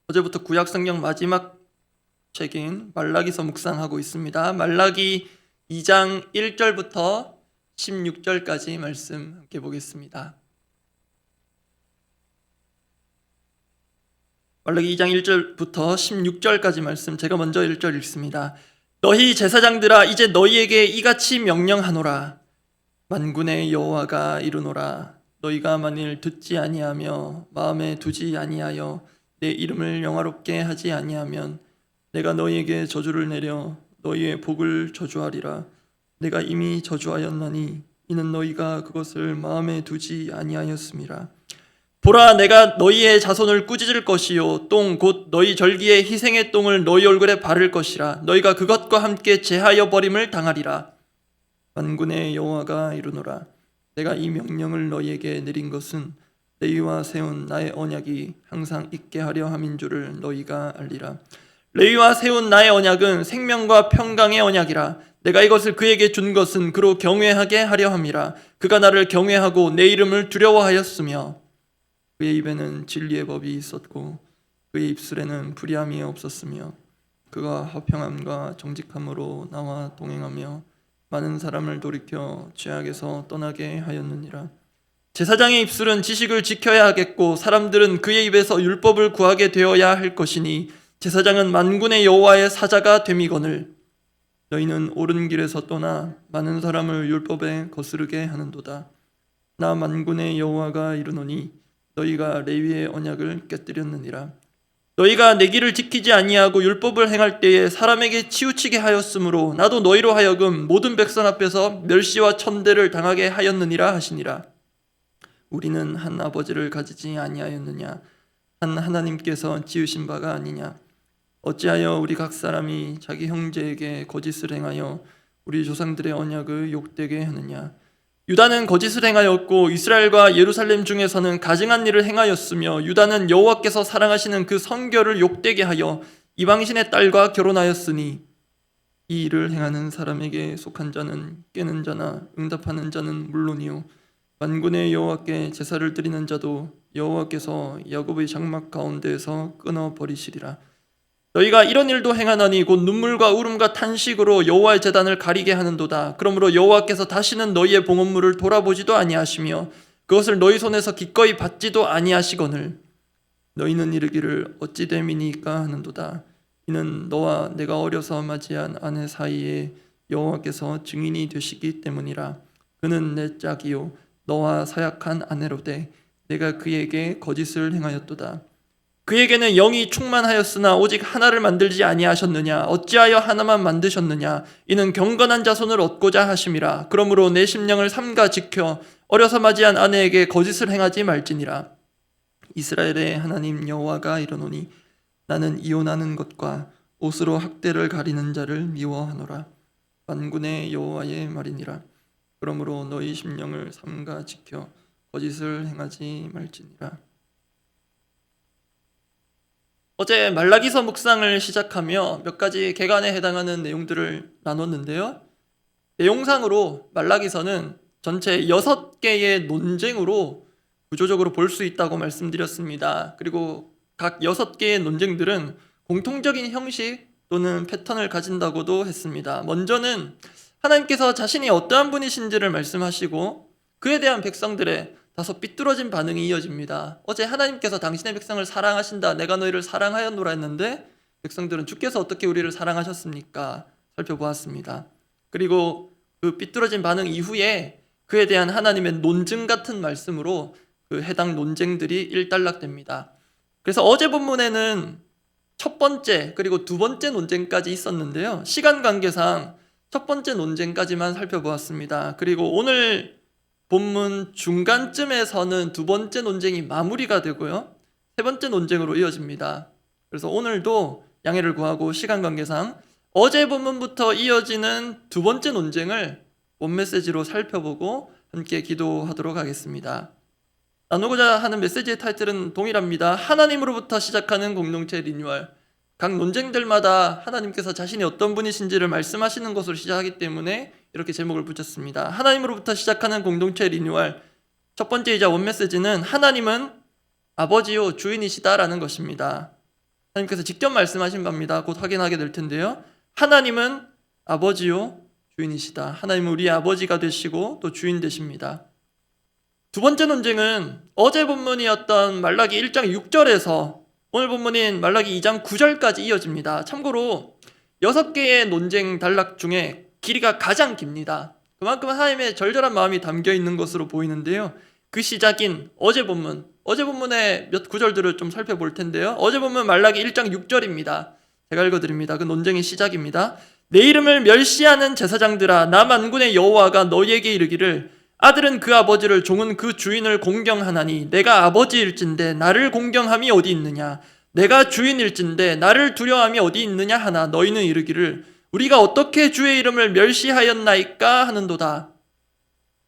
어제부터 구약성경 마지막 책인 말라기서 묵상하고 있습니다. 말라기 2장 1절부터 16절까지 말씀 함께 보겠습니다. 말라기 2장 1절부터 16절까지 말씀, 제가 먼저 1절 읽습니다. 너희 제사장들아, 이제 너희에게 이같이 명령하노라. 만군의 여호와가 이르노라. 너희가 만일 듣지 아니하며 마음에 두지 아니하여 내 이름을 영화롭게 하지 아니하면 내가 너희에게 저주를 내려 너희의 복을 저주하리라. 내가 이미 저주하였나니 이는 너희가 그것을 마음에 두지 아니하였음이라. 보라, 내가 너희의 자손을 꾸짖을 것이요 똥 곧 너희 절기의 희생의 똥을 너희 얼굴에 바를 것이라. 너희가 그것과 함께 제하여 버림을 당하리라. 만군의 여호와가 이르노라. 내가 이 명령을 너희에게 내린 것은 레위와 세운 나의 언약이 항상 있게 하려 함인 줄을 너희가 알리라. 레위와 세운 나의 언약은 생명과 평강의 언약이라. 내가 이것을 그에게 준 것은 그로 경외하게 하려 함이라. 그가 나를 경외하고 내 이름을 두려워하였으며 그의 입에는 진리의 법이 있었고 그의 입술에는 불의함이 없었으며 그가 화평함과 정직함으로 나와 동행하며 많은 사람을 돌이켜 죄악에서 떠나게 하였느니라. 제사장의 입술은 지식을 지켜야 하겠고 사람들은 그의 입에서 율법을 구하게 되어야 할 것이니 제사장은 만군의 여호와의 사자가 됨이거늘 너희는 옳은 길에서 떠나 많은 사람을 율법에 거스르게 하는도다. 나 만군의 여호와가 이르노니 너희가 레위의 언약을 깨뜨렸느니라. 너희가 내 길을 지키지 아니하고 율법을 행할 때에 사람에게 치우치게 하였으므로 나도 너희로 하여금 모든 백성 앞에서 멸시와 천대를 당하게 하였느니라 하시니라. 우리는 한 아버지를 가지지 아니하였느냐? 한 하나님께서 지으신 바가 아니냐? 어찌하여 우리 각 사람이 자기 형제에게 거짓을 행하여 우리 조상들의 언약을 욕되게 하느냐? 유다는 거짓을 행하였고 이스라엘과 예루살렘 중에서는 가증한 일을 행하였으며 유다는 여호와께서 사랑하시는 그 성결을 욕되게 하여 이방신의 딸과 결혼하였으니 이 일을 행하는 사람에게 속한 자는 깨는 자나 응답하는 자는 물론이요 만군의 여호와께 제사를 드리는 자도 여호와께서 야곱의 장막 가운데에서 끊어버리시리라. 너희가 이런 일도 행하나니 곧 눈물과 울음과 탄식으로 여호와의 제단을 가리게 하는도다. 그러므로 여호와께서 다시는 너희의 봉헌물을 돌아보지도 아니하시며 그것을 너희 손에서 기꺼이 받지도 아니하시거늘 너희는 이르기를 어찌 됨이니까 하는도다. 이는 너와 내가 어려서 맞이한 아내 사이에 여호와께서 증인이 되시기 때문이라. 그는 내 짝이요 너와 사약한 아내로되 내가 그에게 거짓을 행하였도다. 그에게는 영이 충만하였으나 오직 하나를 만들지 아니하셨느냐? 어찌하여 하나만 만드셨느냐? 이는 경건한 자손을 얻고자 하심이라. 그러므로 내 심령을 삼가 지켜 어려서 맞이한 아내에게 거짓을 행하지 말지니라. 이스라엘의 하나님 여호와가 이르노니 나는 이혼하는 것과 옷으로 학대를 가리는 자를 미워하노라. 만군의 여호와의 말이니라. 그러므로 너희 심령을 삼가 지켜 거짓을 행하지 말지니라. 어제 말라기서 묵상을 시작하며 몇 가지 개관에 해당하는 내용들을 나눴는데요. 내용상으로 말라기서는 전체 6개의 논쟁으로 구조적으로 볼 수 있다고 말씀드렸습니다. 그리고 각 6개의 논쟁들은 공통적인 형식 또는 패턴을 가진다고도 했습니다. 먼저는 하나님께서 자신이 어떠한 분이신지를 말씀하시고 그에 대한 백성들의 다소 삐뚤어진 반응이 이어집니다. 어제 하나님께서 당신의 백성을 사랑하신다, 내가 너희를 사랑하였노라 했는데 백성들은 주께서 어떻게 우리를 사랑하셨습니까? 살펴보았습니다. 그리고 그 삐뚤어진 반응 이후에 그에 대한 하나님의 논증 같은 말씀으로 그 해당 논쟁들이 일단락됩니다. 그래서 어제 본문에는 첫 번째 그리고 두 번째 논쟁까지 있었는데요. 시간 관계상 첫 번째 논쟁까지만 살펴보았습니다. 그리고 오늘 본문 중간쯤에서는 두 번째 논쟁이 마무리가 되고요. 세 번째 논쟁으로 이어집니다. 그래서 오늘도 양해를 구하고 시간 관계상 어제 본문부터 이어지는 두 번째 논쟁을 원 메시지로 살펴보고 함께 기도하도록 하겠습니다. 나누고자 하는 메시지의 타이틀은 동일합니다. 하나님으로부터 시작하는 공동체 리뉴얼. 각 논쟁들마다 하나님께서 자신이 어떤 분이신지를 말씀하시는 것으로 시작하기 때문에 이렇게 제목을 붙였습니다. 하나님으로부터 시작하는 공동체 리뉴얼. 첫 번째이자 원 메시지는 하나님은 아버지요 주인이시다라는 것입니다. 하나님께서 직접 말씀하신 바입니다. 곧 확인하게 될 텐데요. 하나님은 아버지요 주인이시다. 하나님은 우리의 아버지가 되시고 또 주인 되십니다. 두 번째 논쟁은 어제 본문이었던 말라기 1장 6절에서 오늘 본문인 말라기 2장 9절까지 이어집니다. 참고로 6개의 논쟁 단락 중에 길이가 가장 깁니다. 그만큼 하나님의 절절한 마음이 담겨 있는 것으로 보이는데요. 그 시작인 어제 본문의 몇 구절들을 좀 살펴볼 텐데요. 어제 본문 말라기 1장 6절입니다. 제가 읽어드립니다. 그 논쟁의 시작입니다. 내 이름을 멸시하는 제사장들아, 나 만군의 여호와가 너희에게 이르기를 아들은 그 아버지를, 종은 그 주인을 공경하나니 내가 아버지일진데 나를 공경함이 어디 있느냐? 내가 주인일진데 나를 두려움이 어디 있느냐 하나 너희는 이르기를 우리가 어떻게 주의 이름을 멸시하였나이까 하는도다.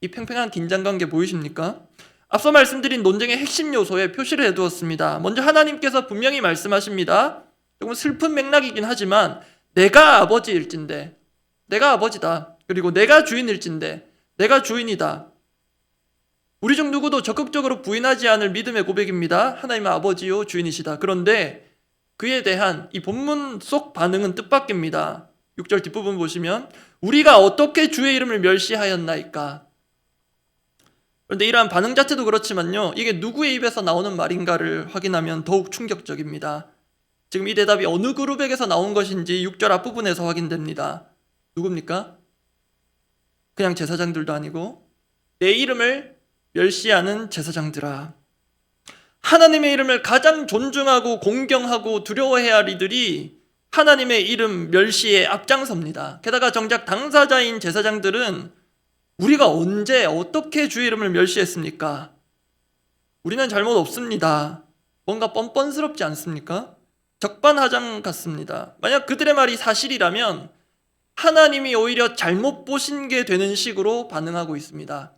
이 팽팽한 긴장관계 보이십니까? 앞서 말씀드린 논쟁의 핵심 요소에 표시를 해두었습니다. 먼저 하나님께서 분명히 말씀하십니다. 조금 슬픈 맥락이긴 하지만 내가 아버지일진데, 내가 아버지다. 그리고 내가 주인일진데 내가 주인이다. 우리 중 누구도 적극적으로 부인하지 않을 믿음의 고백입니다. 하나님은 아버지요 주인이시다. 그런데 그에 대한 이 본문 속 반응은 뜻밖입니다. 6절 뒷부분 보시면 우리가 어떻게 주의 이름을 멸시하였나이까. 그런데 이러한 반응 자체도 그렇지만요, 이게 누구의 입에서 나오는 말인가를 확인하면 더욱 충격적입니다. 지금 이 대답이 어느 그룹에게서 나온 것인지 6절 앞부분에서 확인됩니다. 누굽니까? 그냥 제사장들도 아니고 내 이름을 멸시하는 제사장들아. 하나님의 이름을 가장 존중하고 공경하고 두려워해야 할 이들이 하나님의 이름 멸시에 앞장섭니다. 게다가 정작 당사자인 제사장들은 우리가 언제 어떻게 주의 이름을 멸시했습니까? 우리는 잘못 없습니다. 뭔가 뻔뻔스럽지 않습니까? 적반하장 같습니다. 만약 그들의 말이 사실이라면 하나님이 오히려 잘못 보신 게 되는 식으로 반응하고 있습니다.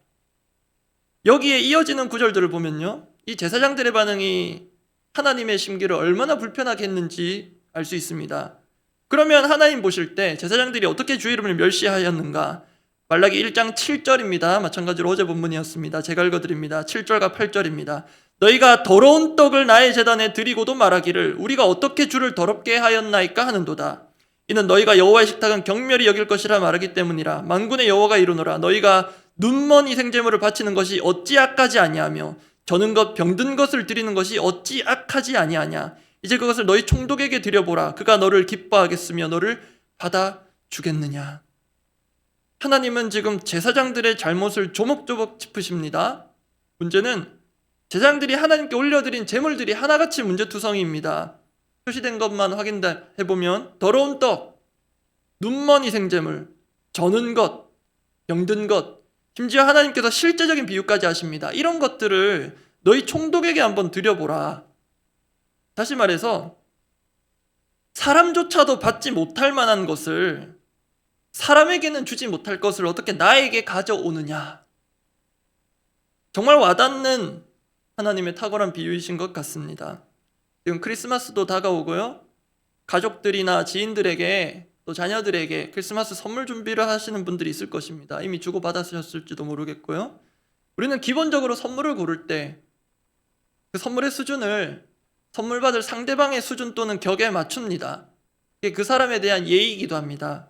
여기에 이어지는 구절들을 보면요, 이 제사장들의 반응이 하나님의 심기를 얼마나 불편하게 했는지 알 수 있습니다. 그러면 하나님 보실 때 제사장들이 어떻게 주의 이름을 멸시하였는가? 말라기 1장 7절입니다. 마찬가지로 어제 본문이었습니다. 제가 읽어드립니다. 7절과 8절입니다. 너희가 더러운 떡을 나의 제단에 드리고도 말하기를 우리가 어떻게 주를 더럽게 하였나이까 하는도다. 이는 너희가 여호와의 식탁은 경멸히 여길 것이라 말하기 때문이라. 만군의 여호와가 이르노라. 너희가 눈먼 희생제물을 바치는 것이 어찌 악하지 아니하며 저는 것 병든 것을 드리는 것이 어찌 악하지 아니하냐. 이제 그것을 너희 총독에게 드려보라. 그가 너를 기뻐하겠으며 너를 받아주겠느냐. 하나님은 지금 제사장들의 잘못을 조목조목 짚으십니다. 문제는 제사장들이 하나님께 올려드린 제물들이 하나같이 문제투성이입니다. 표시된 것만 확인해보면 더러운 떡, 눈먼 희생제물, 저는 것, 병든 것, 심지어 하나님께서 실제적인 비유까지 하십니다. 이런 것들을 너희 총독에게 한번 드려보라. 다시 말해서 사람조차도 받지 못할 만한 것을, 사람에게는 주지 못할 것을 어떻게 나에게 가져오느냐. 정말 와닿는 하나님의 탁월한 비유이신 것 같습니다. 지금 크리스마스도 다가오고요, 가족들이나 지인들에게 또 자녀들에게 크리스마스 선물 준비를 하시는 분들이 있을 것입니다. 이미 주고받으셨을지도 모르겠고요. 우리는 기본적으로 선물을 고를 때 그 선물의 수준을 선물 받을 상대방의 수준 또는 격에 맞춥니다. 이게 그 사람에 대한 예의이기도 합니다.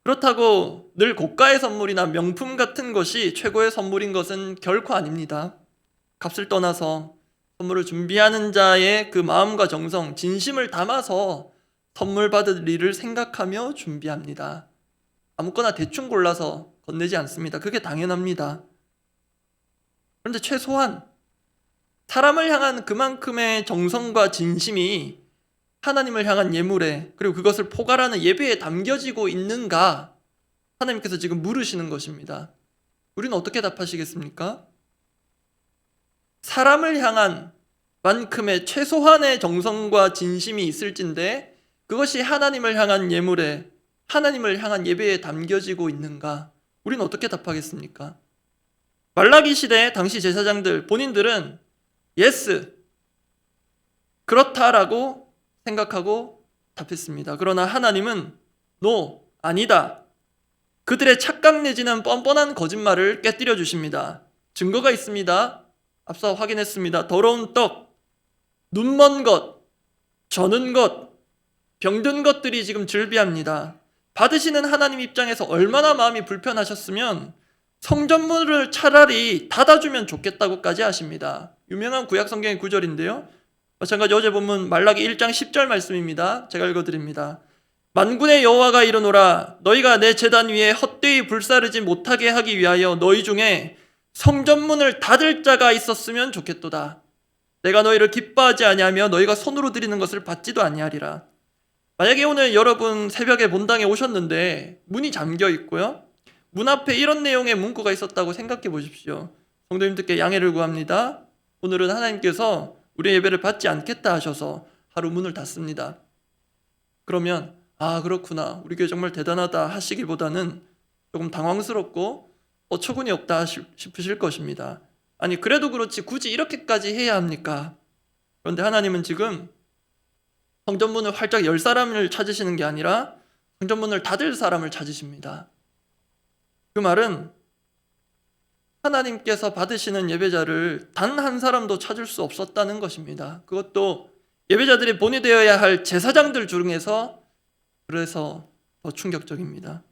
그렇다고 늘 고가의 선물이나 명품 같은 것이 최고의 선물인 것은 결코 아닙니다. 값을 떠나서 선물을 준비하는 자의 그 마음과 정성, 진심을 담아서 선물 받을 일을 생각하며 준비합니다. 아무거나 대충 골라서 건네지 않습니다. 그게 당연합니다. 그런데 최소한 사람을 향한 그만큼의 정성과 진심이 하나님을 향한 예물에, 그리고 그것을 포괄하는 예배에 담겨지고 있는가, 하나님께서 지금 물으시는 것입니다. 우리는 어떻게 답하시겠습니까? 사람을 향한 만큼의 최소한의 정성과 진심이 있을진데 그것이 하나님을 향한 예물에, 하나님을 향한 예배에 담겨지고 있는가? 우리는 어떻게 답하겠습니까? 말라기 시대 당시 제사장들 본인들은 예스, 그렇다라고 생각하고 답했습니다. 그러나 하나님은 노, 아니다. 그들의 착각 내지는 뻔뻔한 거짓말을 깨뜨려 주십니다. 증거가 있습니다. 앞서 확인했습니다. 더러운 떡, 눈먼 것, 저는 것, 병든 것들이 지금 즐비합니다. 받으시는 하나님 입장에서 얼마나 마음이 불편하셨으면 성전문을 차라리 닫아주면 좋겠다고까지 하십니다. 유명한 구약 성경의 구절인데요. 마찬가지 어제 본문 말라기 1장 10절 말씀입니다. 제가 읽어드립니다. 만군의 여호와가 이르노라 너희가 내 제단 위에 헛되이 불사르지 못하게 하기 위하여 너희 중에 성전문을 닫을 자가 있었으면 좋겠도다. 내가 너희를 기뻐하지 아니하며 너희가 손으로 드리는 것을 받지도 아니하리라. 만약에 오늘 여러분 새벽에 본당에 오셨는데 문이 잠겨 있고요. 문 앞에 이런 내용의 문구가 있었다고 생각해 보십시오. 성도님들께 양해를 구합니다. 오늘은 하나님께서 우리 예배를 받지 않겠다 하셔서 하루 문을 닫습니다. 그러면 아 그렇구나 우리 교회 정말 대단하다 하시기보다는 조금 당황스럽고 어처구니 없다 싶으실 것입니다. 아니 그래도 그렇지 굳이 이렇게까지 해야 합니까? 그런데 하나님은 지금 성전문을 활짝 열 사람을 찾으시는 게 아니라 성전문을 닫을 사람을 찾으십니다. 그 말은 하나님께서 받으시는 예배자를 단 한 사람도 찾을 수 없었다는 것입니다. 그것도 예배자들이 본이 되어야 할 제사장들 중에서 그래서 더 충격적입니다.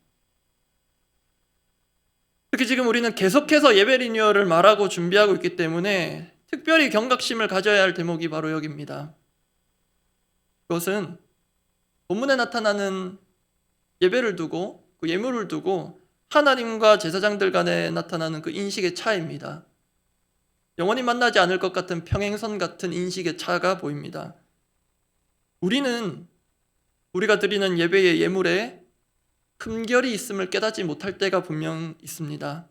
특히 지금 우리는 계속해서 예배 리뉴얼을 말하고 준비하고 있기 때문에 특별히 경각심을 가져야 할 대목이 바로 여기입니다. 그것은 본문에 나타나는 예배를 두고 그 예물을 두고 하나님과 제사장들 간에 나타나는 그 인식의 차이입니다. 영원히 만나지 않을 것 같은 평행선 같은 인식의 차가 보입니다. 우리는 우리가 드리는 예배의 예물에 흠결이 있음을 깨닫지 못할 때가 분명 있습니다.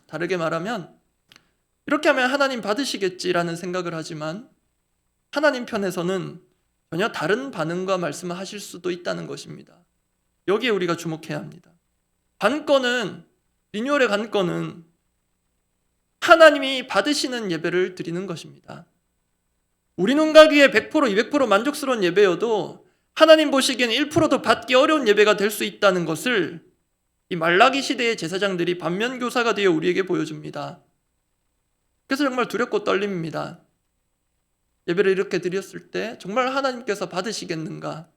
다르게 말하면 이렇게 하면 하나님 받으시겠지라는 생각을 하지만 하나님 편에서는 전혀 다른 반응과 말씀을 하실 수도 있다는 것입니다. 여기에 우리가 주목해야 합니다. 관건은 리뉴얼의 관건은 하나님이 받으시는 예배를 드리는 것입니다. 우리 눈 가기에 100% 200% 만족스러운 예배여도 하나님 보시기엔 1%도 받기 어려운 예배가 될 수 있다는 것을 이 말라기 시대의 제사장들이 반면교사가 되어 우리에게 보여줍니다. 그래서 정말 두렵고 떨립니다. 예배를 이렇게 드렸을 때 정말 하나님께서 받으시겠는가?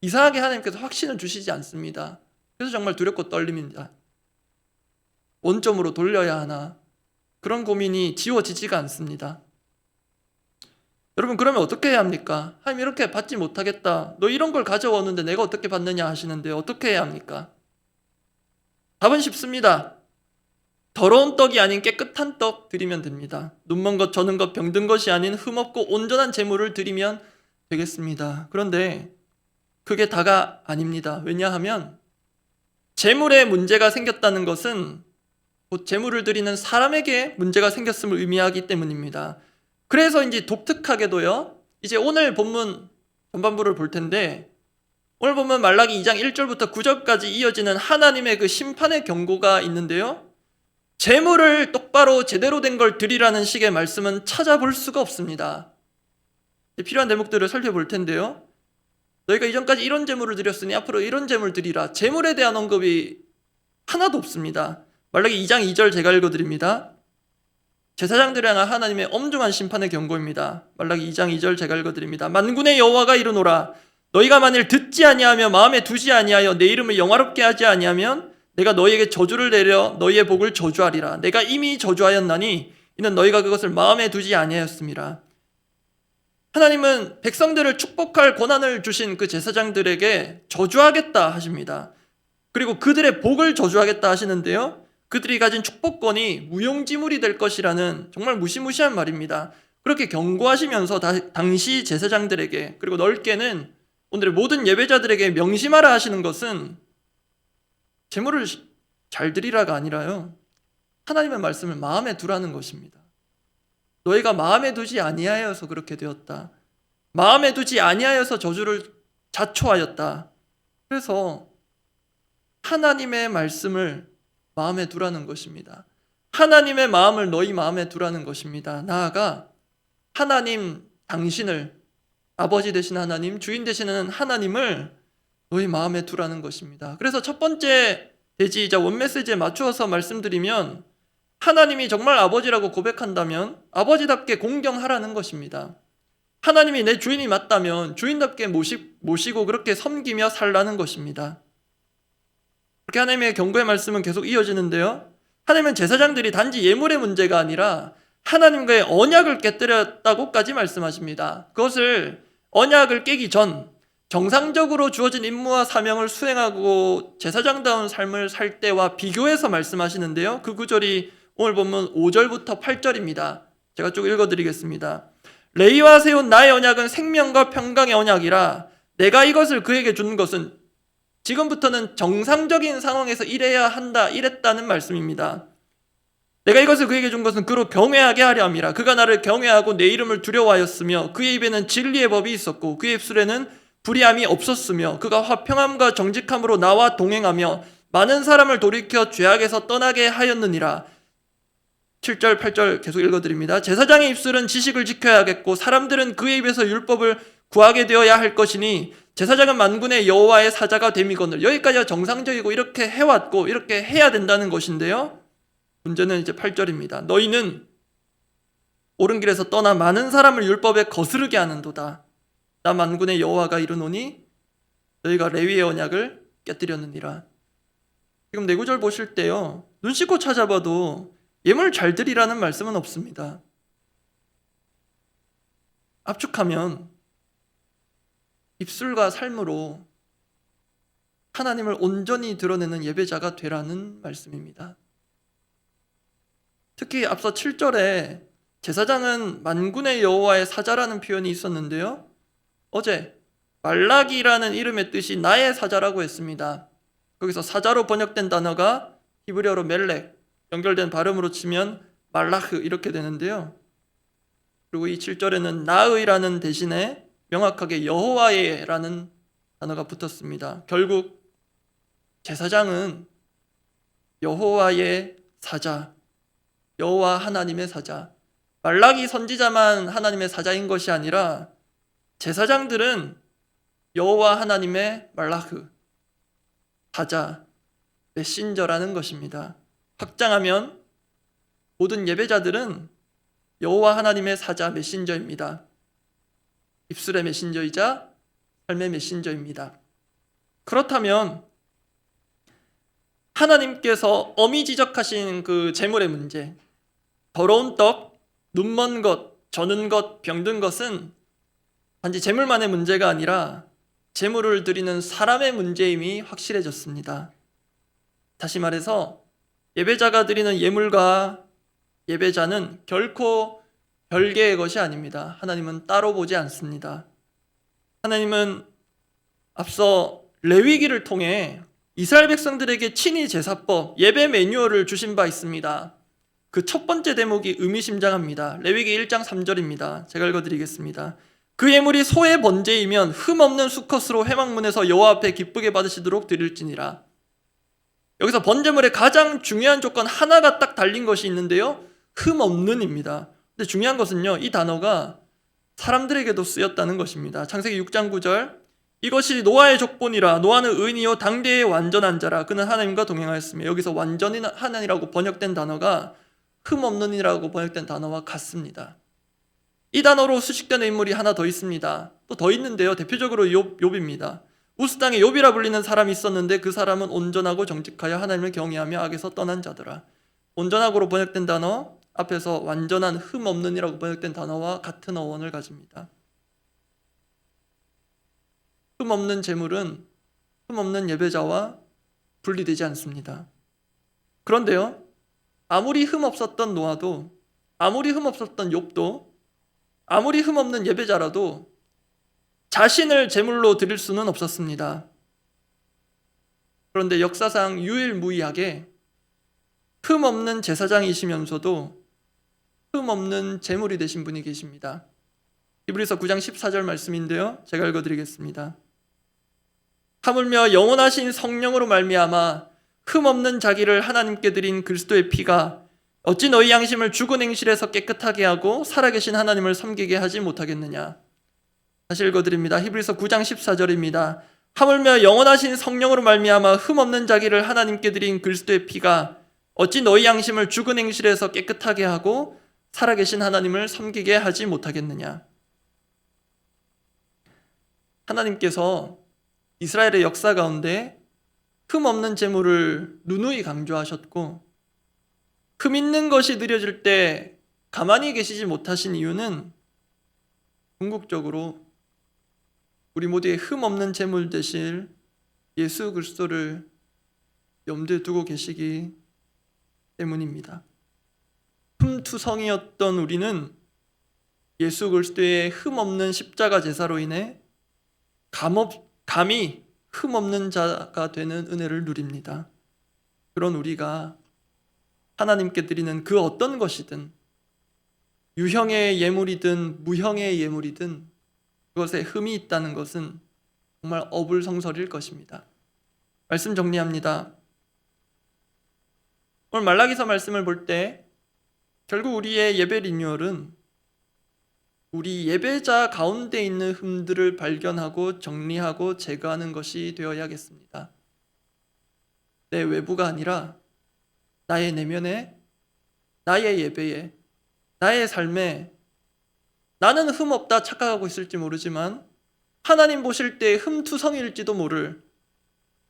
이상하게 하나님께서 확신을 주시지 않습니다. 그래서 정말 두렵고 떨립니다. 원점으로 돌려야 하나? 그런 고민이 지워지지가 않습니다. 여러분 그러면 어떻게 해야 합니까? 하나님 이렇게 받지 못하겠다. 너 이런 걸 가져오는데 내가 어떻게 받느냐 하시는데 어떻게 해야 합니까? 답은 쉽습니다. 더러운 떡이 아닌 깨끗한 떡 드리면 됩니다. 눈먼 것, 저는 것, 병든 것이 아닌 흠없고 온전한 제물을 드리면 되겠습니다. 그런데 그게 다가 아닙니다. 왜냐하면 제물에 문제가 생겼다는 것은 곧 제물을 드리는 사람에게 문제가 생겼음을 의미하기 때문입니다. 그래서 이제 독특하게도요. 이제 오늘 본문 전반부를 볼 텐데 오늘 보면 말라기 2장 1절부터 9절까지 이어지는 하나님의 그 심판의 경고가 있는데요. 제물을 똑바로 제대로 된 걸 드리라는 식의 말씀은 찾아볼 수가 없습니다. 필요한 대목들을 살펴볼 텐데요. 너희가 이전까지 이런 제물을 드렸으니 앞으로 이런 제물 드리라. 제물에 대한 언급이 하나도 없습니다. 말라기 2장 2절 제가 읽어드립니다. 제사장들을 향한 하나님의 엄중한 심판의 경고입니다. 말라기 2장 2절 제가 읽어드립니다. 만군의 여호와가 이르노라 너희가 만일 듣지 아니하며 마음에 두지 아니하여 내 이름을 영화롭게 하지 아니하면 내가 너희에게 저주를 내려 너희의 복을 저주하리라. 내가 이미 저주하였나니 이는 너희가 그것을 마음에 두지 아니하였음이라. 하나님은 백성들을 축복할 권한을 주신 그 제사장들에게 저주하겠다 하십니다. 그리고 그들의 복을 저주하겠다 하시는데요. 그들이 가진 축복권이 무용지물이 될 것이라는 정말 무시무시한 말입니다. 그렇게 경고하시면서 당시 제사장들에게 그리고 넓게는 오늘의 모든 예배자들에게 명심하라 하시는 것은 제물을 잘 드리라가 아니라요. 하나님의 말씀을 마음에 두라는 것입니다. 너희가 마음에 두지 아니하여서 그렇게 되었다. 마음에 두지 아니하여서 저주를 자초하였다. 그래서 하나님의 말씀을 마음에 두라는 것입니다. 하나님의 마음을 너희 마음에 두라는 것입니다. 나아가 하나님 당신을 아버지 되신 하나님, 주인 되시는 하나님을 너희 마음에 두라는 것입니다. 그래서 첫 번째 대지이자 원메시지에 맞추어서 말씀드리면 하나님이 정말 아버지라고 고백한다면 아버지답게 공경하라는 것입니다. 하나님이 내 주인이 맞다면 주인답게 모시고 그렇게 섬기며 살라는 것입니다. 그렇게 하나님의 경고의 말씀은 계속 이어지는데요. 하나님은 제사장들이 단지 예물의 문제가 아니라 하나님과의 언약을 깨뜨렸다고까지 말씀하십니다. 그것을 언약을 깨기 전 정상적으로 주어진 임무와 사명을 수행하고 제사장다운 삶을 살 때와 비교해서 말씀하시는데요. 그 구절이 오늘 본문 5절부터 8절입니다. 제가 쭉 읽어드리겠습니다. 레위와 세운 나의 언약은 생명과 평강의 언약이라 내가 이것을 그에게 준 것은 지금부터는 정상적인 상황에서 이래야 한다 이랬다는 말씀입니다. 내가 이것을 그에게 준 것은 그로 경외하게 하려 함이라. 그가 나를 경외하고 내 이름을 두려워하였으며 그의 입에는 진리의 법이 있었고 그의 입술에는 불의함이 없었으며 그가 화평함과 정직함으로 나와 동행하며 많은 사람을 돌이켜 죄악에서 떠나게 하였느니라. 7절 8절 계속 읽어드립니다. 제사장의 입술은 지식을 지켜야겠고 사람들은 그의 입에서 율법을 구하게 되어야 할 것이니 제사장은 만군의 여호와의 사자가 됨이거늘. 여기까지가 정상적이고 이렇게 해왔고 이렇게 해야 된다는 것인데요. 문제는 이제 8절입니다. 너희는 옳은 길에서 떠나 많은 사람을 율법에 거스르게 하는도다. 나 만군의 여호와가 이르노니 너희가 레위의 언약을 깨뜨렸느니라. 지금 네 구절 보실 때요, 눈 씻고 찾아봐도 예물 잘 드리라는 말씀은 없습니다. 압축하면 입술과 삶으로 하나님을 온전히 드러내는 예배자가 되라는 말씀입니다. 특히 앞서 7절에 제사장은 만군의 여호와의 사자라는 표현이 있었는데요. 어제 말라기라는 이름의 뜻이 나의 사자라고 했습니다. 거기서 사자로 번역된 단어가 히브리어로 멜렉, 연결된 발음으로 치면 말라흐 이렇게 되는데요. 그리고 이 7절에는 나의라는 대신에 명확하게 여호와의라는 단어가 붙었습니다. 결국 제사장은 여호와의 사자, 여호와 하나님의 사자. 말라기 선지자만 하나님의 사자인 것이 아니라 제사장들은 여호와 하나님의 말라흐, 사자, 메신저라는 것입니다. 확장하면 모든 예배자들은 여호와 하나님의 사자, 메신저입니다. 입술의 메신저이자 삶의 메신저입니다. 그렇다면 하나님께서 어미지적하신 그 재물의 문제, 더러운 떡, 눈먼 것, 저는 것, 병든 것은 단지 재물만의 문제가 아니라 재물을 드리는 사람의 문제임이 확실해졌습니다. 다시 말해서 예배자가 드리는 예물과 예배자는 결코 별개의 것이 아닙니다. 하나님은 따로 보지 않습니다. 하나님은 앞서 레위기를 통해 이스라엘 백성들에게 친히 제사법, 예배 매뉴얼을 주신 바 있습니다. 그 첫 번째 대목이 의미심장합니다. 레위기 1장 3절입니다. 제가 읽어드리겠습니다. 그 예물이 소의 번제이면 흠없는 수컷으로 회막문에서 여호와 앞에 기쁘게 받으시도록 드릴지니라. 여기서 번제물의 가장 중요한 조건 하나가 딱 달린 것이 있는데요. 흠없는입니다. 근데 중요한 것은요, 이 단어가 사람들에게도 쓰였다는 것입니다. 창세기 6장 9절, 이것이 노아의 족본이라. 노아는 의인이요 당대의 완전한 자라. 그는 하나님과 동행하였으며. 여기서 완전히 하나님이라고 번역된 단어가 흠없는이라고 번역된 단어와 같습니다. 이 단어로 수식되는 인물이 하나 더 있습니다. 또 더 있는데요. 대표적으로 욥입니다. 우스 땅에 욥이라 불리는 사람이 있었는데 그 사람은 온전하고 정직하여 하나님을 경외하며 악에서 떠난 자더라. 온전하고로 번역된 단어 앞에서 완전한 흠없는이라고 번역된 단어와 같은 어원을 가집니다. 흠없는 재물은 흠없는 예배자와 분리되지 않습니다. 그런데요, 아무리 흠없었던 노아도, 아무리 흠없었던 욥도, 아무리 흠없는 예배자라도 자신을 제물로 드릴 수는 없었습니다. 그런데 역사상 유일무이하게 흠없는 제사장이시면서도 흠없는 제물이 되신 분이 계십니다. 히브리서 9장 14절 말씀인데요, 제가 읽어드리겠습니다. 하물며 영원하신 성령으로 말미암아 흠없는 자기를 하나님께 드린 그리스도의 피가 어찌 너희 양심을 죽은 행실에서 깨끗하게 하고 살아계신 하나님을 섬기게 하지 못하겠느냐. 다시 읽어드립니다. 히브리서 9장 14절입니다. 하물며 영원하신 성령으로 말미암아 흠없는 자기를 하나님께 드린 그리스도의 피가 어찌 너희 양심을 죽은 행실에서 깨끗하게 하고 살아계신 하나님을 섬기게 하지 못하겠느냐. 하나님께서 이스라엘의 역사 가운데 흠 없는 제물을 누누이 강조하셨고, 흠 있는 것이 드려질 때 가만히 계시지 못하신 이유는 궁극적으로 우리 모두의 흠 없는 제물 되실 예수 그리스도를 염두에 두고 계시기 때문입니다. 흠투성이었던 우리는 예수 그리스도의 흠 없는 십자가 제사로 인해 감히 흠 없는 자가 되는 은혜를 누립니다. 그런 우리가 하나님께 드리는 그 어떤 것이든, 유형의 예물이든 무형의 예물이든 그것에 흠이 있다는 것은 정말 어불성설일 것입니다. 말씀 정리합니다. 오늘 말라기서 말씀을 볼 때 결국 우리의 예배 리뉴얼은 우리 예배자 가운데 있는 흠들을 발견하고 정리하고 제거하는 것이 되어야겠습니다. 내 외부가 아니라 나의 내면에, 나의 예배에, 나의 삶에 나는 흠 없다 착각하고 있을지 모르지만 하나님 보실 때 흠투성일지도 모를,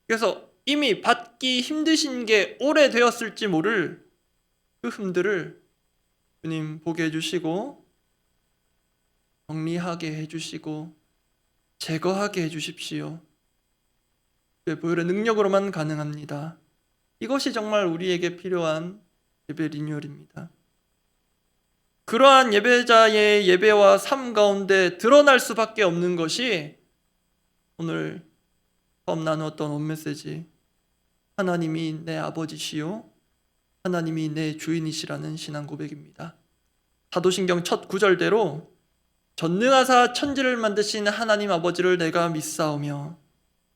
그래서 이미 받기 힘드신 게 오래되었을지 모를 그 흠들을 주님 보게 해주시고 정리하게 해주시고 제거하게 해주십시오. 보혈의 능력으로만 가능합니다. 이것이 정말 우리에게 필요한 예배 리뉴얼입니다. 그러한 예배자의 예배와 삶 가운데 드러날 수밖에 없는 것이 오늘 처음 나누었던 온메시지, 하나님이 내 아버지시요 하나님이 내 주인이시라는 신앙 고백입니다. 사도신경 첫 구절대로 전능하사 천지를 만드신 하나님 아버지를 내가 믿사오며,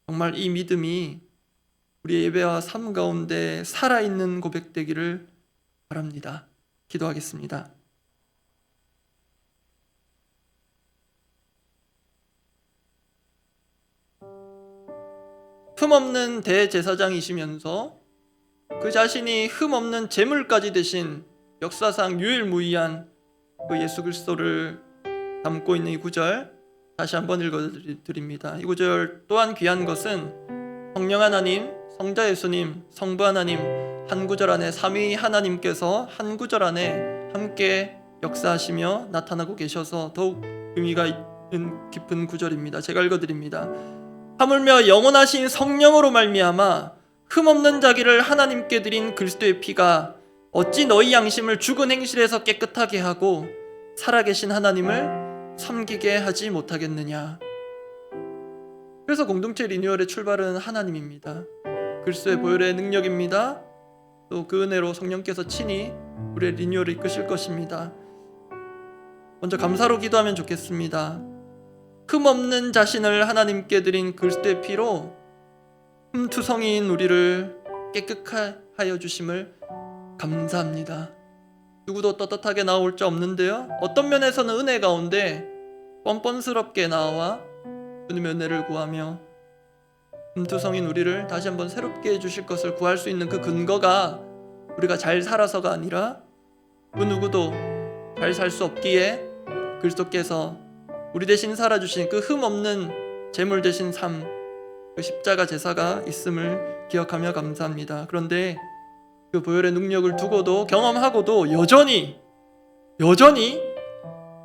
정말 이 믿음이 우리의 예배와 삶 가운데 살아있는 고백되기를 바랍니다. 기도하겠습니다. 흠없는 대제사장이시면서 그 자신이 흠없는 제물까지 되신 역사상 유일무이한 그 예수 그리스도를 담고 있는 이 구절 다시 한번 읽어드립니다. 이 구절 또한 귀한 것은 성령 하나님, 성자 예수님, 성부 하나님 한 구절 안에 삼위 하나님께서 한 구절 안에 함께 역사하시며 나타나고 계셔서 더욱 의미가 있는 깊은 구절입니다. 제가 읽어드립니다. 하물며 영원하신 성령으로 말미암아 흠없는 자기를 하나님께 드린 그리스도의 피가 어찌 너희 양심을 죽은 행실에서 깨끗하게 하고 살아계신 하나님을 섬기게 하지 못하겠느냐. 그래서 공동체 리뉴얼의 출발은 하나님입니다. 그리스도의 보혈의 능력입니다. 또 그 은혜로 성령께서 친히 우리의 리뉴얼을 이끄실 것입니다. 먼저 감사로 기도하면 좋겠습니다. 흠없는 자신을 하나님께 드린 그리스도의 피로 흠투성이인 우리를 깨끗하여 주심을 감사합니다. 누구도 떳떳하게 나올 자 없는데요, 어떤 면에서는 은혜 가운데 뻔뻔스럽게 나와 주님의 은혜를 구하며 흠투성인 우리를 다시 한번 새롭게 해주실 것을 구할 수 있는 그 근거가 우리가 잘 살아서가 아니라 그 누구도 잘 살 수 없기에 그리스도께서 우리 대신 살아주신 그 흠없는 제물 되신 삶, 그 십자가 제사가 있음을 기억하며 감사합니다. 그런데 그 보혈의 능력을 두고도 경험하고도 여전히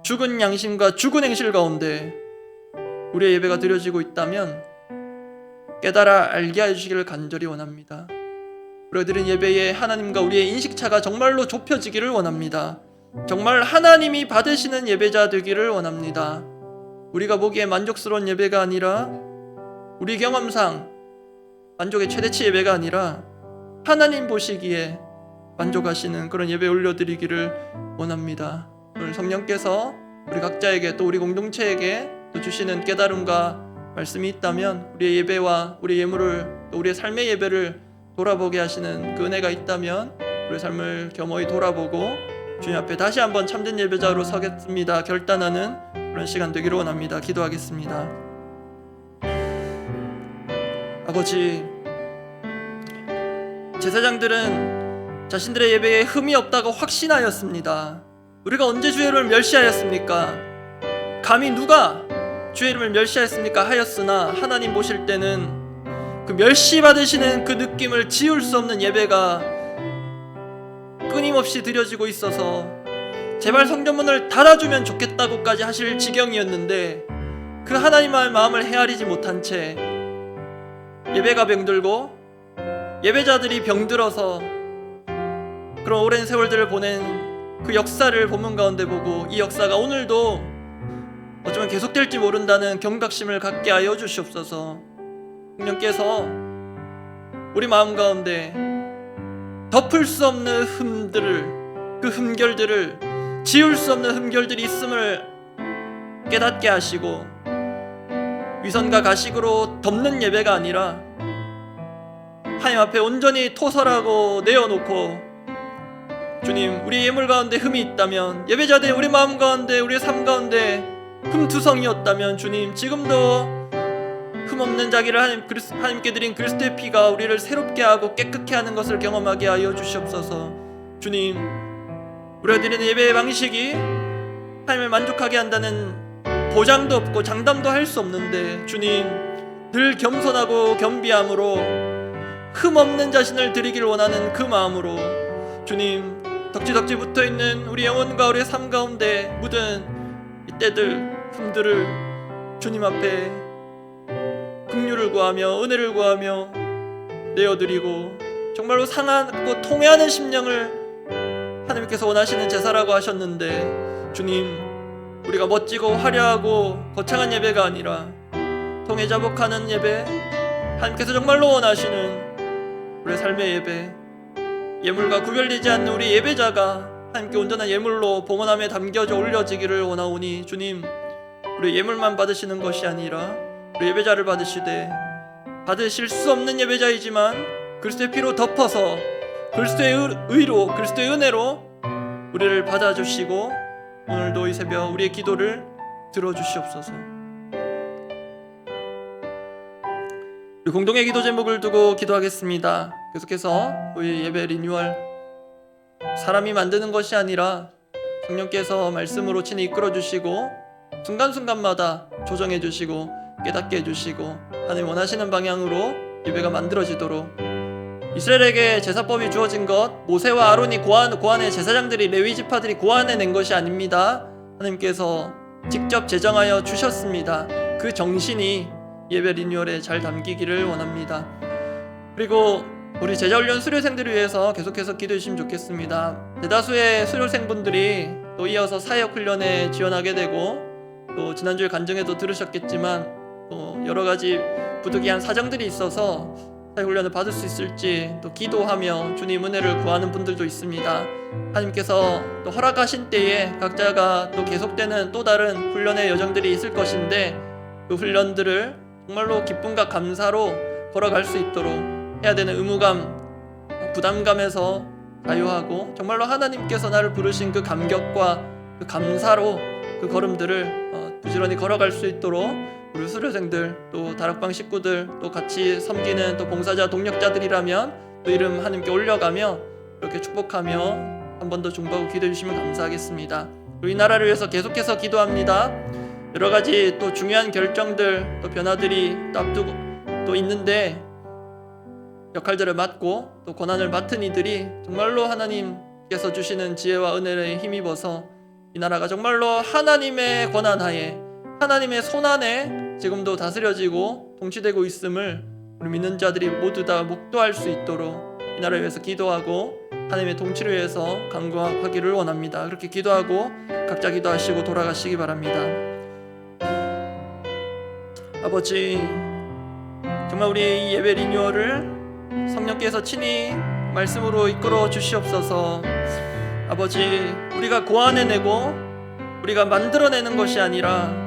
죽은 양심과 죽은 행실 가운데 우리의 예배가 드려지고 있다면 깨달아 알게 해주시기를 간절히 원합니다. 우리가 드린 예배에 하나님과 우리의 인식차가 정말로 좁혀지기를 원합니다. 정말 하나님이 받으시는 예배자 되기를 원합니다. 우리가 보기에 만족스러운 예배가 아니라, 우리 경험상 만족의 최대치 예배가 아니라 하나님 보시기에 만족하시는 그런 예배 올려드리기를 원합니다. 오늘 성령께서 우리 각자에게 또 우리 공동체에게 또 주시는 깨달음과 말씀이 있다면, 우리의 예배와 우리의 예물을 또 우리의 삶의 예배를 돌아보게 하시는 그 은혜가 있다면 우리의 삶을 겸허히 돌아보고 주님 앞에 다시 한번 참된 예배자로 서겠습니다 결단하는 그런 시간 되기를 원합니다. 기도하겠습니다. 아버지, 제사장들은 자신들의 예배에 흠이 없다고 확신하였습니다. 우리가 언제 주의를 멸시하였습니까? 감히 누가 주의 이름을 멸시하였습니까? 하였으나 하나님 보실 때는 그 멸시받으시는 그 느낌을 지울 수 없는 예배가 끊임없이 드려지고 있어서 제발 성전문을 닫아주면 좋겠다고까지 하실 지경이었는데 그 하나님의 마음을 헤아리지 못한 채 예배가 병들고 예배자들이 병들어서 그런 오랜 세월들을 보낸 그 역사를 본문 가운데 보고 이 역사가 오늘도 어쩌면 계속될지 모른다는 경각심을 갖게 하여 주시옵소서. 성령께서 우리 마음 가운데 덮을 수 없는 그 흠결들을 지울 수 없는 흠결들이 있음을 깨닫게 하시고 위선과 가식으로 덮는 예배가 아니라 하나님 앞에 온전히 토설하고 내어놓고 주님, 우리 예물 가운데 흠이 있다면, 예배자들 우리 마음 가운데 우리의 삶 가운데 흠투성이었다면 주님, 지금도 흠없는 자기를 하나님께 드린 그리스도의 피가 우리를 새롭게 하고 깨끗게 하는 것을 경험하게 하여 주시옵소서. 주님, 우리가 드리는 예배의 방식이 하나님을 만족하게 한다는 보장도 없고 장담도 할 수 없는데 주님, 늘 겸손하고 겸비함으로 흠없는 자신을 드리길 원하는 그 마음으로 주님, 덕지덕지 붙어있는 우리 영혼과 우리의 삶 가운데 묻은 이때들 흠들을 주님 앞에 긍휼을 구하며 은혜를 구하며 내어드리고 정말로 상하고 통회하는 심령을 하나님께서 원하시는 제사라고 하셨는데 주님, 우리가 멋지고 화려하고 거창한 예배가 아니라 통회자복하는 예배, 하나님께서 정말로 원하시는 우리의 삶의 예배, 예물과 구별되지 않는 우리 예배자가 하나님께 온전한 예물로 봉헌함에 담겨져 올려지기를 원하오니 주님, 우리 예물만 받으시는 것이 아니라 우리 예배자를 받으실 수 없는 예배자이지만 그리스도의 피로 덮어서 그리스도의 의로, 그리스도의 은혜로 우리를 받아주시고 오늘도 이 새벽 우리의 기도를 들어주시옵소서. 우리 공동의 기도 제목을 두고 기도하겠습니다. 계속해서 우리 예배 리뉴얼, 사람이 만드는 것이 아니라 성령께서 말씀으로 친히 이끌어 주시고 순간순간마다 조정해 주시고 깨닫게 해주시고 하나님 원하시는 방향으로 예배가 만들어지도록, 이스라엘에게 제사법이 주어진 것, 모세와 아론이 고안의 제사장들이, 레위 지파들이 고안해낸 것이 아닙니다. 하나님께서 직접 제정하여 주셨습니다. 그 정신이 예배 리뉴얼에 잘 담기기를 원합니다. 그리고 우리 제자훈련 수료생들을 위해서 계속해서 기도해 주시면 좋겠습니다. 대다수의 수료생분들이 또 이어서 사역훈련에 지원하게 되고, 또 지난주에 간증에도 들으셨겠지만 또 여러가지 부득이한 사정들이 있어서 사역훈련을 받을 수 있을지 또 기도하며 주님 은혜를 구하는 분들도 있습니다. 하나님께서 또 허락하신 때에 각자가 또 계속되는 또 다른 훈련의 여정들이 있을 것인데 그 훈련들을 정말로 기쁨과 감사로 걸어갈 수 있도록 해야 되는 의무감, 부담감에서 자유하고 정말로 하나님께서 나를 부르신 그 감격과 그 감사로 그 걸음들을 부지런히 걸어갈 수 있도록 우리 수료생들, 또 다락방 식구들, 또 같이 섬기는 또 봉사자 동력자들이라면 또 이름 하나님께 올려가며 이렇게 축복하며 한 번 더 중보하고 기도해 주시면 감사하겠습니다. 우리 나라를 위해서 계속해서 기도합니다. 여러 가지 또 중요한 결정들, 또 변화들이 또 앞두고 또 있는데 역할들을 맡고 또 권한을 맡은 이들이 정말로 하나님께서 주시는 지혜와 은혜에 힘입어서 이 나라가 정말로 하나님의 권한하에, 하나님의 손안에 지금도 다스려지고 통치되고 있음을 우리 믿는 자들이 모두 다 목도할 수 있도록 이 나라를 위해서 기도하고 하나님의 통치를 위해서 간구하기를 원합니다. 그렇게 기도하고 각자 기도하시고 돌아가시기 바랍니다. 아버지, 정말 우리의 이 예배 리뉴얼을 성령께서 친히 말씀으로 이끌어 주시옵소서. 아버지, 우리가 고안해내고 우리가 만들어내는 것이 아니라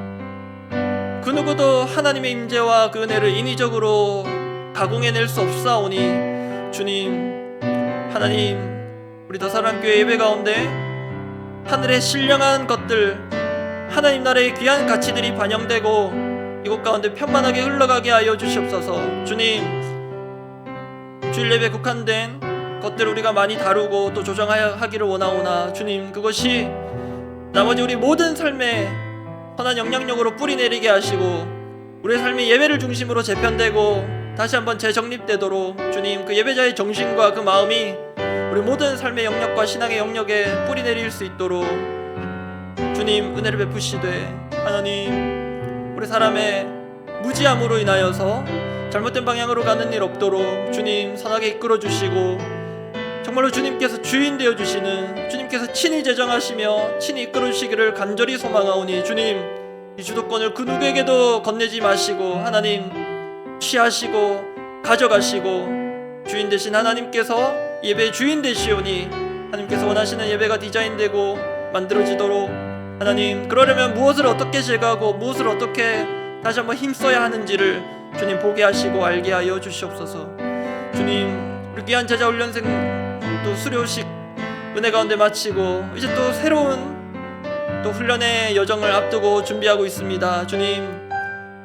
그 누구도 하나님의 임재와 그 은혜를 인위적으로 가공해낼 수 없사오니 주님, 하나님, 우리 더사랑교회 예배 가운데 하늘의 신령한 것들, 하나님 나라의 귀한 가치들이 반영되고 이곳 가운데 편만하게 흘러가게 하여 주시옵소서. 주님, 주일 예배 국한된 것들을 우리가 많이 다루고 또 조정하기를 원하오나 주님, 그것이 나머지 우리 모든 삶에 선한 영향력으로 뿌리내리게 하시고 우리의 삶이 예배를 중심으로 재편되고 다시 한번 재정립되도록 주님 그 예배자의 정신과 그 마음이 우리 모든 삶의 영역과 신앙의 영역에 뿌리내릴 수 있도록 주님 은혜를 베푸시되 하나님 우리 사람의 무지함으로 인하여서 잘못된 방향으로 가는 일 없도록 주님 선하게 이끌어 주시고 정말로 주님께서 주인 되어 주시는 주님께서 친히 제정하시며 친히 이끌어 주시기를 간절히 소망하오니 주님 이 주도권을 그 누구에게도 건네지 마시고 하나님 취하시고 가져가시고 주인 되신 하나님께서 예배의 주인 되시오니 하나님께서 원하시는 예배가 디자인되고 만들어지도록 하나님 그러려면 무엇을 어떻게 제거하고 무엇을 어떻게 다시 한번 힘써야 하는지를 주님 보게 하시고 알게 하여 주시옵소서. 주님 우리 귀한 제자 훈련생 또 수료식 은혜 가운데 마치고 이제 또 새로운 또 훈련의 여정을 앞두고 준비하고 있습니다. 주님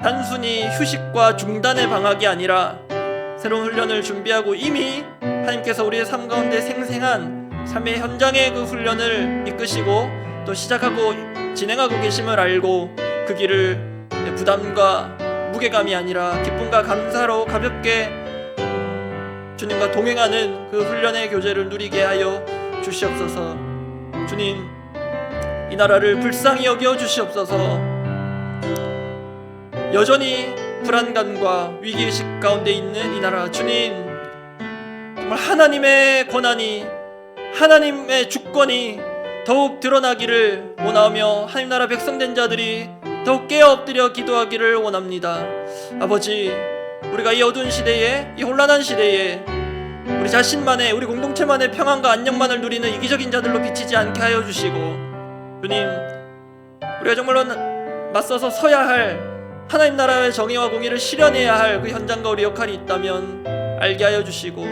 단순히 휴식과 중단의 방학이 아니라 새로운 훈련을 준비하고 이미 하나님께서 우리의 삶 가운데 생생한 삶의 현장의 그 훈련을 이끄시고 또 시작하고 진행하고 계심을 알고 그 길을 부담과 무게감이 아니라 기쁨과 감사로 가볍게 주님과 동행하는 그 훈련의 교제를 누리게 하여 주시옵소서. 주님 이 나라를 불쌍히 여겨 주시옵소서. 여전히 불안감과 위기의식 가운데 있는 이 나라 주님 정말 하나님의 권한이 하나님의 주권이 더욱 드러나기를 원하며 하나님 나라 백성된 자들이 더욱 깨어 엎드려 기도하기를 원합니다. 아버지 우리가 이 어두운 시대에 이 혼란한 시대에 우리 자신만의 우리 공동체만의 평안과 안녕만을 누리는 이기적인 자들로 비치지 않게 하여 주시고 주님 우리가 정말로 맞서서 서야 할 하나님 나라의 정의와 공의를 실현해야 할 그 현장과 우리 역할이 있다면 알게 하여 주시고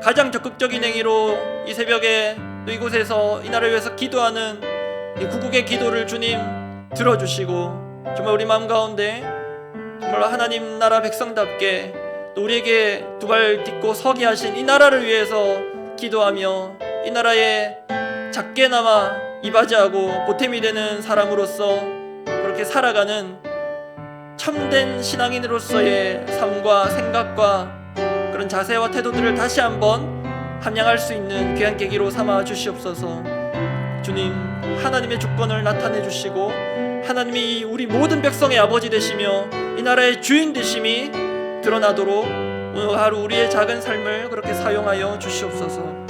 가장 적극적인 행위로 이 새벽에 또 이곳에서 이 나라를 위해서 기도하는 이 구국의 기도를 주님 들어주시고 정말 우리 마음 가운데 정말로 하나님 나라 백성답게 또 우리에게 두 발 딛고 서게 하신 이 나라를 위해서 기도하며 이 나라에 작게나마 이바지하고 보탬이 되는 사람으로서 그렇게 살아가는 참된 신앙인으로서의 삶과 생각과 그런 자세와 태도들을 다시 한번 함양할 수 있는 귀한 계기로 삼아 주시옵소서. 주님 하나님의 주권을 나타내 주시고 하나님이 우리 모든 백성의 아버지 되시며 이 나라의 주인 되심이 드러나도록 오늘 하루 우리의 작은 삶을 그렇게 사용하여 주시옵소서.